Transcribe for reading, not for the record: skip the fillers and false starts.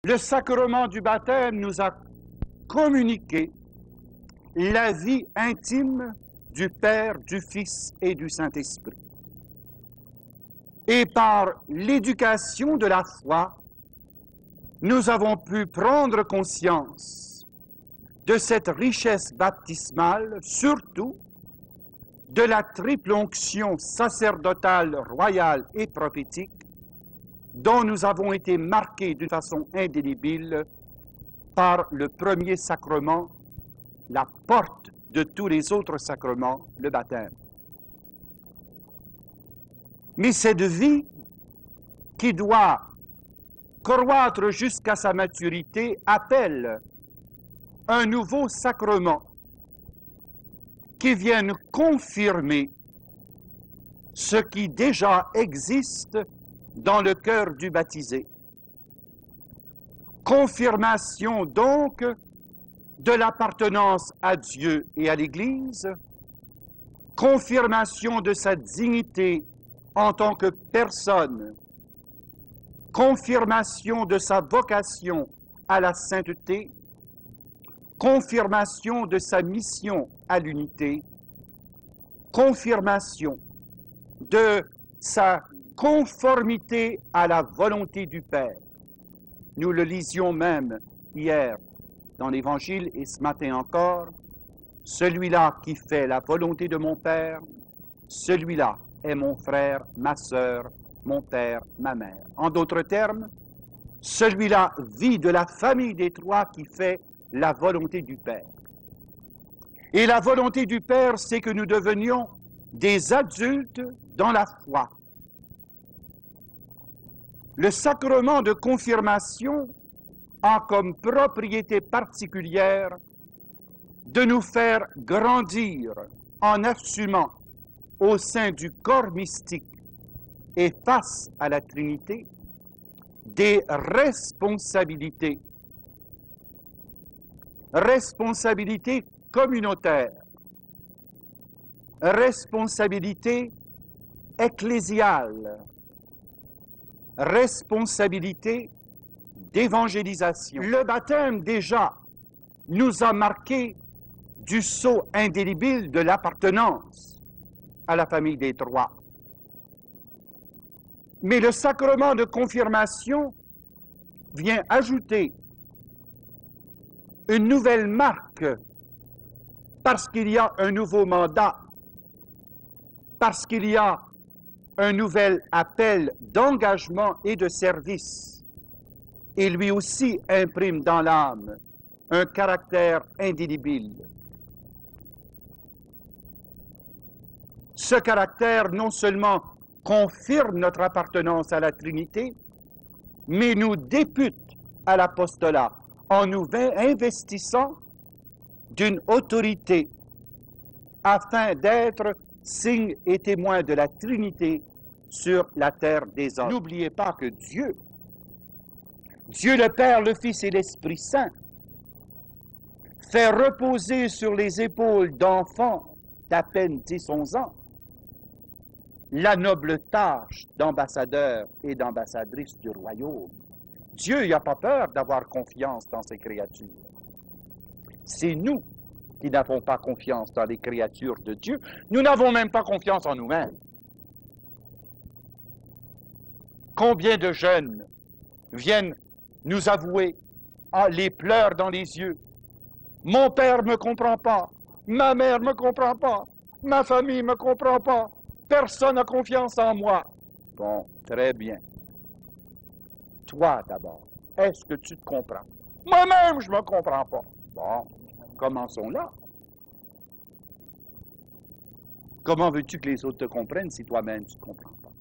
Le sacrement du baptême nous a communiqué la vie intime du Père, du Fils et du Saint-Esprit. Et par l'éducation de la foi, nous avons pu prendre conscience de cette richesse baptismale, surtout de la triple onction sacerdotale, royale et prophétique, dont nous avons été marqués d'une façon indélébile par le premier sacrement, la porte de tous les autres sacrements, le baptême. Mais cette vie qui doit croître jusqu'à sa maturité appelle un nouveau sacrement qui vienne confirmer ce qui déjà existe dans le cœur du baptisé. Confirmation donc de l'appartenance à Dieu et à l'Église, confirmation de sa dignité en tant que personne, confirmation de sa vocation à la sainteté, confirmation de sa mission à l'unité, confirmation de sa conformité à la volonté du Père. Nous le lisions même hier dans l'Évangile et ce matin encore. Celui-là qui fait la volonté de mon Père, celui-là est mon frère, ma sœur, mon père, ma mère. En d'autres termes, celui-là vit de la famille des trois qui fait la volonté du Père. Et la volonté du Père, c'est que nous devenions des adultes dans la foi. Le sacrement de confirmation a comme propriété particulière de nous faire grandir en assumant au sein du corps mystique et face à la Trinité des responsabilités. Responsabilités communautaires, responsabilités ecclésiales, responsabilité d'évangélisation. Le baptême déjà nous a marqué du sceau indélébile de l'appartenance à la famille des trois. Mais le sacrement de confirmation vient ajouter une nouvelle marque parce qu'il y a un nouveau mandat, parce qu'il y a un nouvel appel d'engagement et de service. Et lui aussi imprime dans l'âme un caractère indélébile. Ce caractère non seulement confirme notre appartenance à la Trinité, mais nous députe à l'apostolat en nous investissant d'une autorité afin d'être signe et témoin de la Trinité sur la terre des hommes. N'oubliez pas que Dieu le Père, le Fils et l'Esprit Saint, fait reposer sur les épaules d'enfants d'à peine 10-11 ans la noble tâche d'ambassadeur et d'ambassadrice du royaume. Dieu n'a pas peur d'avoir confiance dans ses créatures. C'est nous qui n'avons pas confiance dans les créatures de Dieu. Nous n'avons même pas confiance en nous-mêmes. Combien de jeunes viennent nous avouer les pleurs dans les yeux. Mon père ne me comprend pas, ma mère ne me comprend pas, ma famille ne me comprend pas, personne n'a confiance en moi. Bon, très bien. Toi d'abord, est-ce que tu te comprends? Moi-même, je ne me comprends pas. Bon, commençons là. Comment veux-tu que les autres te comprennent si toi-même tu ne te comprends pas?